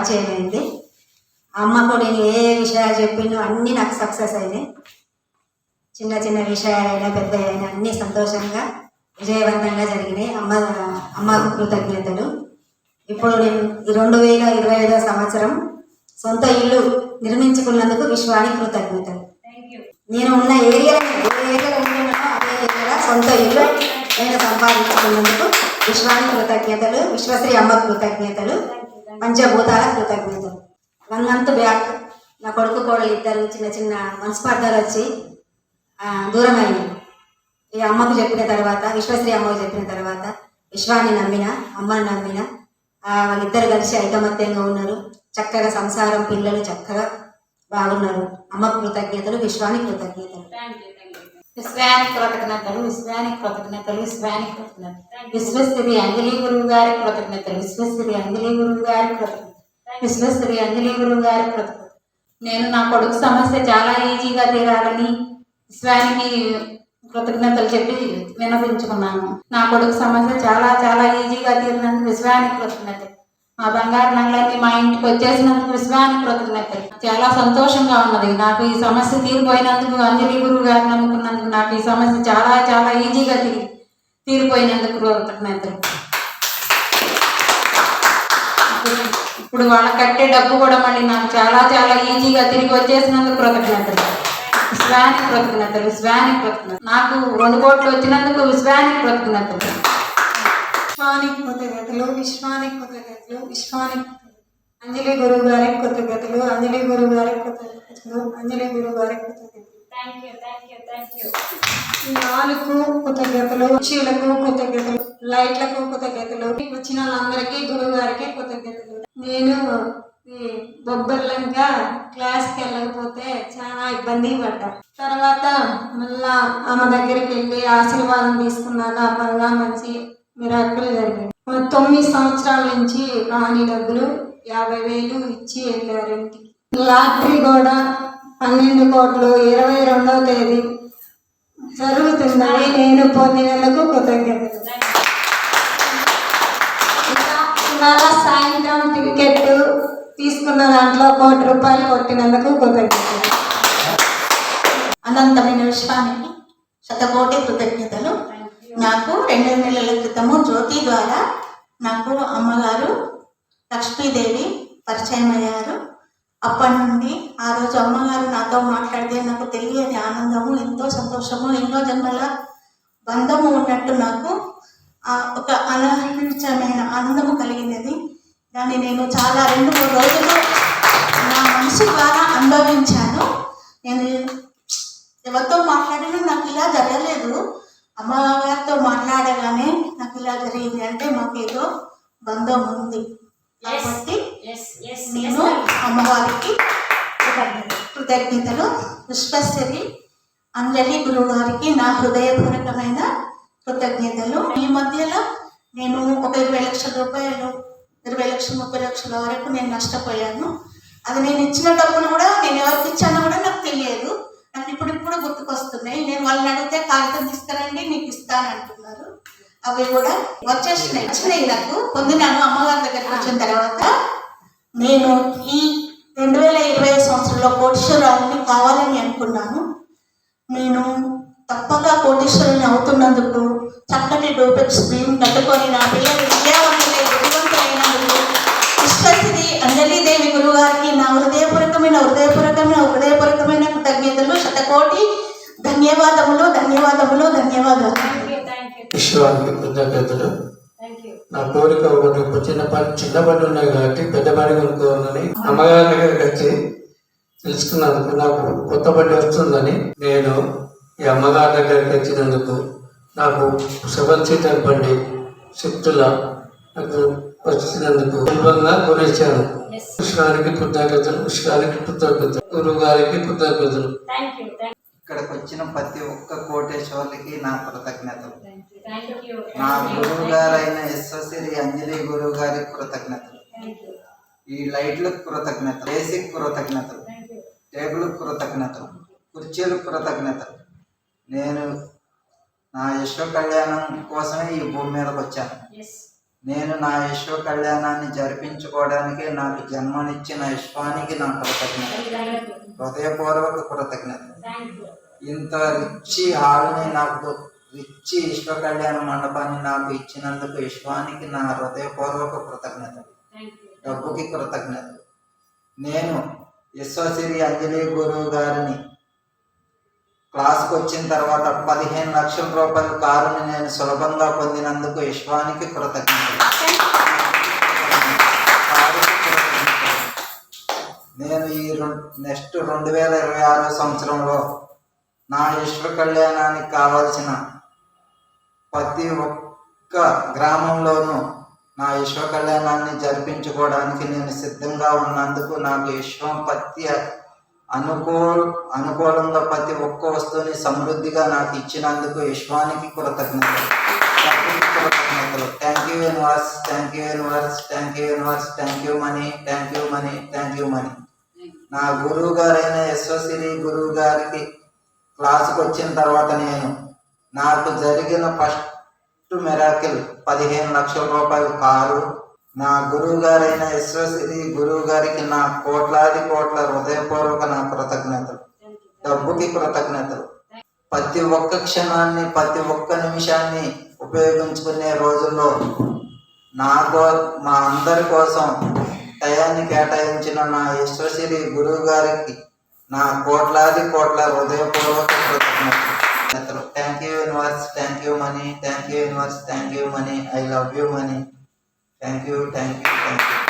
పరిచయం అయింది. అమ్మకు నేను ఏ విషయాలు చెప్పిండు అన్నీ నాకు సక్సెస్ అయినాయి. చిన్న చిన్న విషయాలైనా పెద్ద అయినా అన్నీ సంతోషంగా విజయవంతంగా జరిగినాయి. అమ్మకు కృతజ్ఞతలు. ఇప్పుడు నేను 2025 సంవత్సరం సొంత ఇల్లు నిర్మించుకున్నందుకు విశ్వానికి కృతజ్ఞతలు. నేను ఉన్న ఏరియాలో ఏ ఏరియాలో ఉంటున్నానో అదే ఏరియాలో సొంత ఇల్లు నేను సంపాదించుకున్నందుకు విశ్వానికి కృతజ్ఞతలు. విశ్వశ్రీ అమ్మకు కృతజ్ఞతలు. పంచభూతాల కృతజ్ఞతలు. 1 month బ్యాక్ నా కొడుకు కోడలు ఇద్దరు చిన్న చిన్న మనస్పర్ధలు వచ్చి దూరమైంది. ఈ అమ్మకు చెప్పిన తర్వాత, విశ్వశ్రీ అమ్మకు చెప్పిన తర్వాత విశ్వాన్ని నమ్మిన, అమ్మని నమ్మిన, వాళ్ళిద్దరు కలిసి ఐకమత్యంగా ఉన్నారు. చక్కగా సంసారం, పిల్లలు చక్కగా బాగున్నారు. అమ్మకు కృతజ్ఞతలు, విశ్వానికి కృతజ్ఞతలు. విశ్వానికి కృతజ్ఞతలు, విశ్వానికి కృతజ్ఞతలు, విశ్వానికి కృతజ్ఞతలు. విశ్వశ్రీ అంజలి గురువు గారి కృతజ్ఞతలు, విశ్వశ్రీ అంజలి గురువు గారి కృతజ్ఞతలు, విశ్వశ్రీ అంజలి గురువు గారి కృతజ్ఞతలు. నేను నా కొడుకు సమస్య చాలా ఈజీగా తీరాలని విశ్వానికి కృతజ్ఞతలు చెప్పి వినపించుకున్నాను. నా కొడుకు సమస్య చాలా చాలా ఈజీగా తీరినందుకు విశ్వానికి కృతజ్ఞతలు. మా బంగారు నగలన్నీ మా ఇంటికి వచ్చేసినందుకు విశ్వానికి కృతజ్ఞతలు. చాలా సంతోషంగా ఉన్నది. నాకు ఈ సమస్య తీరిపోయినందుకు, అంజలి గురువు గారు నమ్ముకున్నందుకు నాకు ఈ సమస్య చాలా చాలా ఈజీగా తీరిపోయినందుకు కృతజ్ఞతలు. ఇప్పుడు వాళ్ళ కట్టే డబ్బు కూడా మళ్ళీ నాకు చాలా చాలా ఈజీగా తిరిగి వచ్చేసినందుకు కృతజ్ఞతలు. విశ్వానికి కృతజ్ఞతలు, విశ్వానికి కృతజ్ఞతలు. నాకు 2 కోట్లు వచ్చినందుకు విశ్వానికి కృతజ్ఞతలు. విశ్వానికి కృతజ్ఞతలు, విశ్వానికి కృతజ్ఞతలు, విశ్వానికి అంజలి గురువు గారికి కృతజ్ఞతలు, అంజలి గురువు గారికి కృతజ్ఞతలు, అంజలి గురువు గారికి కృతజ్ఞతలు. నాలుగు కృతజ్ఞతలు, చీలకు కృతజ్ఞతలు, లైట్లకు కృతజ్ఞతలు. వచ్చిన వాళ్ళందరికీ గురువు గారికి కృతజ్ఞతలు. నేను బొబ్బర్లంగా క్లాస్కి వెళ్ళకపోతే చాలా ఇబ్బంది పడ్డా. తర్వాత మళ్ళా ఆమె దగ్గరికి వెళ్ళి ఆశీర్వాదం తీసుకున్నాక బాగా మంచి మిరాకిల్ జరిగింది. 9 సంవత్సరాల నుంచి రాని డబ్బులు 50,000 ఇచ్చి వెళ్ళారు ఇంటికి. లాటరీ కూడా 12 కోట్లు 22వ తేదీ జరుగుతుందని నేను పొందినందుకు కృతజ్ఞతలు. ఇవాళ సాయంత్రం టికెట్ తీసుకున్న దాంట్లో 1 కోటి రూపాయలు కొట్టినందుకు కృతజ్ఞతలు. అనంతమైన విశ్వానికి శతకోటి కృతజ్ఞతలు. నాకు 2 నెలల క్రితము జ్యోతి ద్వారా నాకు అమ్మగారు లక్ష్మీదేవి పరిచయం అయ్యారు. అప్పటి నుండి ఆ రోజు అమ్మగారు నాతో మాట్లాడితే నాకు తెలియని ఆనందము, ఎంతో సంతోషము, ఎన్నో జన్మల బంధము ఉన్నట్టు నాకు ఒక అనిర్వచనమైన ఆనందము కలిగినది. దాన్ని నేను చాలా 2-3 రోజులు నా మనసు ద్వారా అనుభవించాను. నేను ఎవరితో మాట్లాడినా నాకు ఇలా జరగలేదు. అమ్మగారితో మాట్లాడగానే నాకు ఇలా జరిగింది. అంటే మాకు ఏదో బంధం ఉంది కాబట్టి నేను అమ్మవారికి కృతజ్ఞతలు. విశ్వశ్రీ అంజలి గురువు గారికి నా హృదయపూర్వకమైన కృతజ్ఞతలు. ఈ మధ్యలో నేను ఒక 20 లక్షల రూపాయలు, 20 లక్షలు 30 లక్షల వరకు నేను నష్టపోయాను. అది నేను ఇచ్చిన డబ్బులు కూడా నేను ఎవరికి ఇచ్చానో కూడా నాకు తెలియదు. నాకు ఇప్పుడు గుర్తుకొస్తున్నాయి. నేను వాళ్ళని అడిగితే కాగితం తీసుకురండి నీకు ఇస్తాను అంటున్నారు. అవి కూడా వచ్చినాయి నాకు పొందినాను. అమ్మగారి దగ్గరికి వచ్చిన తర్వాత నేను ఈ 2020 సంవత్సరంలో కోటీశ్వరుని కావాలని అనుకున్నాను. నేను తప్పగా కోటీశ్వరుని అవుతున్నందుకు చక్కటి డూపెక్స్ స్క్రీన్ కట్టుకొని నా పిల్లలు విద్యావంతులైనందుకు విశ్వశ్రీ అంజలీదేవి గురువు గారికి నా హృదయపూర్వకమైన కృతజ్ఞతలు. శతకోటి ధన్యవాదములు, ధన్యవాదములు, ధన్యవాదాలు. విశ్వానికి కృతజ్ఞతలు. నా కోరిక ఒకటి చిన్న బండి ఉన్నాయి కాబట్టి పెద్ద బండి కొనుక్కోవాలని అమ్మగారి దగ్గరికి వచ్చి తెలుసుకున్నందుకు నాకు కొత్త బండి వస్తుందని నేను ఈ అమ్మగారి దగ్గరికి వచ్చినందుకు నాకు 7 సీటర్ బండి శక్తుల నాకు వచ్చినందుకు సులభంగా కొనిచ్చాను. విశ్వానికి కృతజ్ఞతలు, విశ్వానికి కృతజ్ఞతలు, గురువు గారికి కృతజ్ఞతలు. ఇక్కడికి వచ్చిన ప్రతి ఒక్క కోటేశ్వర్లకి నా కృతజ్ఞతలు. నా గురువు గారైన విశ్వశ్రీ అంజలి గురువు గారికి కృతజ్ఞతలు. ఈ లైట్లకు కృతజ్ఞతలు, ఏసీకి కృతజ్ఞతలు, టేబుల్కి కృతజ్ఞతలు, కుర్చీలకు కృతజ్ఞతలు. నేను నా విశ్వ కళ్యాణం కోసమే ఈ భూమి మీదకి వచ్చాను. నేను నా విశ్వ కళ్యాణాన్ని జరిపించుకోవడానికి నాకు జన్మనిచ్చిన విశ్వానికి నా కృతజ్ఞత, హృదయపూర్వక కృతజ్ఞత. ఇంత రిచ్చి హాల్ని నాకు రిచ్చి విశ్వ కళ్యాణ మండపాన్ని నాకు ఇచ్చినందుకు విశ్వానికి నా హృదయపూర్వక కృతజ్ఞత, డబ్బుకి కృతజ్ఞత. నేను విశ్వశ్రీ అంజలి గురువు గారిని క్లాస్కి వచ్చిన తర్వాత 15 లక్షల రూపాయల కారుని నేను సులభంగా పొందినందుకు విశ్వానికి కృతజ్ఞత. నేను ఈ నెక్స్ట్ 2026 సంవత్సరంలో నా విశ్వ కళ్యాణానికి కావాల్సిన ప్రతి ఒక్క గ్రామంలోనూ నా విశ్వ కళ్యాణాన్ని జరిపించుకోవడానికి నేను సిద్ధంగా ఉన్నందుకు నాకు విశ్వం అనుకూలంగా ప్రతి ఒక్క వస్తువుని సమృద్ధిగా నాకు ఇచ్చినందుకు విశ్వానికి కృతజ్ఞతలు. Thank you universe, thank you universe, thank you universe, thank you money, thank you money, thank you money. నా గురువు గారైన విశ్వశ్రీ గురువు గారికి క్లాసుకు వచ్చిన తర్వాత నాకు జరిగిన ఫస్ట్ మిరాకిల్ 15 లక్షల రూపాయల కారు. నా గురువు గారైన విశ్వశ్రీ గురువు గారికి నా కోట్లాది కోట్ల హృదయపూర్వక నా కృతజ్ఞతలు, డబ్బుకి కృతజ్ఞతలు. ప్రతి ఒక్క క్షణాన్ని ప్రతి ఒక్క నిమిషాన్ని ఉపయోగించుకునే రోజుల్లో మా అందరి కోసం టయాన్ని కేటాయించిన నా విశ్వశ్రీ గురువు గారికి నా కోట్లాది కోట్ల హృదయపూర్వక కృతజ్ఞతలు. Thank you universe, thank you money, thank you universe, thank you money, I love you money. Thank you, thank you, thank you.